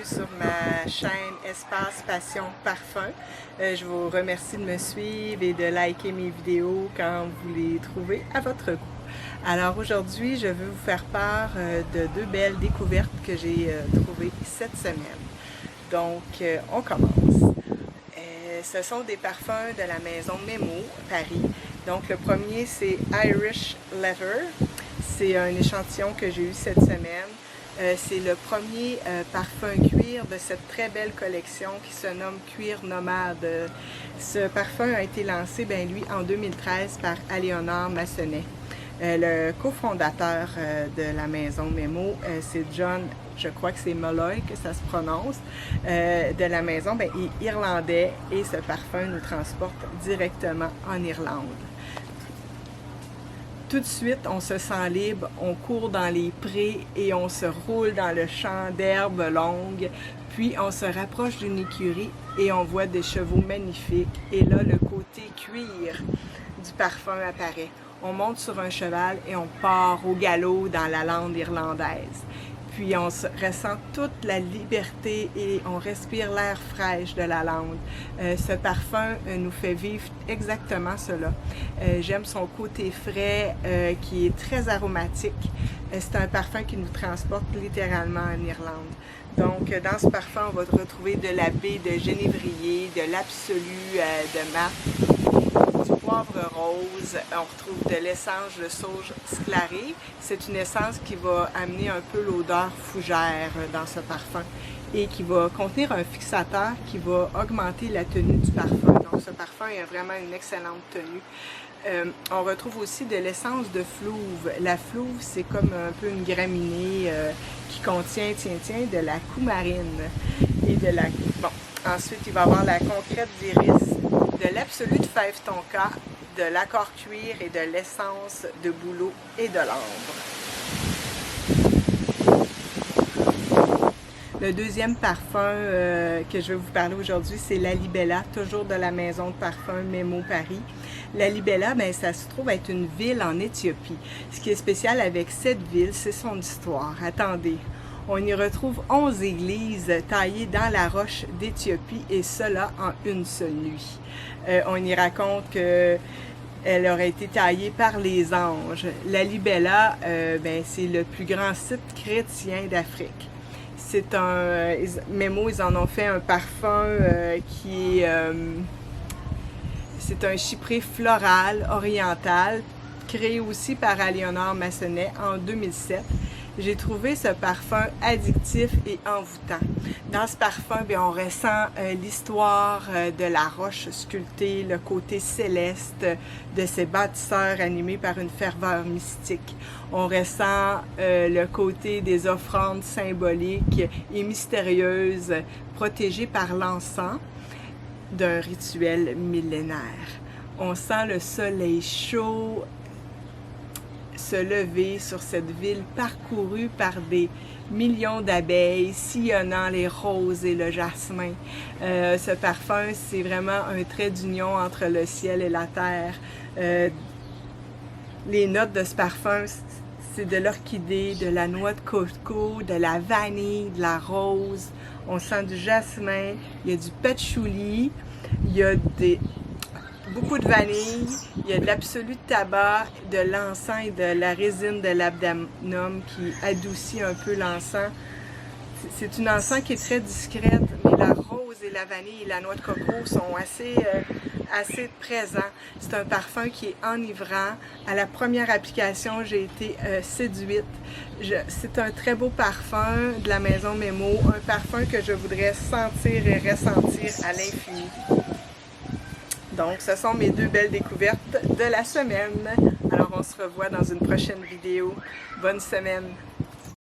sur ma chaîne Espace Passion Parfum. Je vous remercie de me suivre et de liker mes vidéos quand vous les trouvez à votre goût. Alors aujourd'hui, je veux vous faire part de deux belles découvertes que j'ai trouvées cette semaine. Donc, on commence. Ce sont des parfums de la maison Memo, Paris. Donc le premier, c'est Irish Leather. C'est un échantillon que j'ai eu cette semaine. C'est le premier parfum cuir de cette très belle collection qui se nomme Cuir Nomade. Ce parfum a été lancé, lui, en 2013 par Aléonore Massenet. Le cofondateur de la maison Memo, c'est John, je crois que c'est Molloy que ça se prononce, de la maison, il est irlandais et ce parfum nous transporte directement en Irlande. Tout de suite, on se sent libre, on court dans les prés et on se roule dans le champ d'herbes longues, puis on se rapproche d'une écurie et on voit des chevaux magnifiques. Et là, le côté cuir du parfum apparaît. On monte sur un cheval et on part au galop dans la lande irlandaise. Puis on ressent toute la liberté et on respire l'air fraîche de la lande. Ce parfum nous fait vivre exactement cela. J'aime son côté frais qui est très aromatique. C'est un parfum qui nous transporte littéralement en Irlande. Donc dans ce parfum, on va retrouver de la baie de genévrier, de l'absolu de marc, du poivre rose, on retrouve de l'essence de sauge sclarée. C'est une essence qui va amener un peu l'odeur fougère dans ce parfum et qui va contenir un fixateur qui va augmenter la tenue du parfum. Donc ce parfum a vraiment une excellente tenue. On retrouve aussi de l'essence de flouve. La flouve, c'est comme un peu une graminée qui contient, de la coumarine et de la... Bon, ensuite, il va y avoir la concrète d'iris, de l'absolu de fève tonka, de l'accord cuir et de l'essence de bouleau et de l'ambre. Le deuxième parfum que je vais vous parler aujourd'hui, c'est Lalibela, toujours de la maison de parfum Memo Paris. Lalibela, ça se trouve être une ville en Éthiopie. Ce qui est spécial avec cette ville, c'est son histoire. Attendez. On y retrouve 11 églises taillées dans la roche d'Éthiopie et cela en une seule nuit. On y raconte qu'elle aurait été taillée par les anges. Lalibela, c'est le plus grand site chrétien d'Afrique. C'est un... Memo, ils en ont fait un parfum qui est... c'est un chypré floral oriental, créé aussi par Aléonore Massenet en 2007. J'ai trouvé ce parfum addictif et envoûtant. Dans ce parfum, on ressent l'histoire de la roche sculptée, le côté céleste de ses bâtisseurs animés par une ferveur mystique. On ressent le côté des offrandes symboliques et mystérieuses protégées par l'encens d'un rituel millénaire. On sent le soleil chaud se lever sur cette ville parcourue par des millions d'abeilles sillonnant les roses et le jasmin. Ce parfum, c'est vraiment un trait d'union entre le ciel et la terre. Les notes de ce parfum, c'est de l'orchidée, de la noix de coco, de la vanille, de la rose. On sent du jasmin, il y a du patchouli, il y a beaucoup de vanille, il y a de l'absolu tabac, de l'encens et de la résine de labdanum qui adoucit un peu l'encens. C'est une encens qui est très discrète, mais la rose et la vanille et la noix de coco sont assez présents. C'est un parfum qui est enivrant. À la première application, j'ai été séduite. C'est un très beau parfum de la maison Memo, un parfum que je voudrais sentir et ressentir à l'infini. Donc, ce sont mes deux belles découvertes de la semaine. Alors, on se revoit dans une prochaine vidéo. Bonne semaine!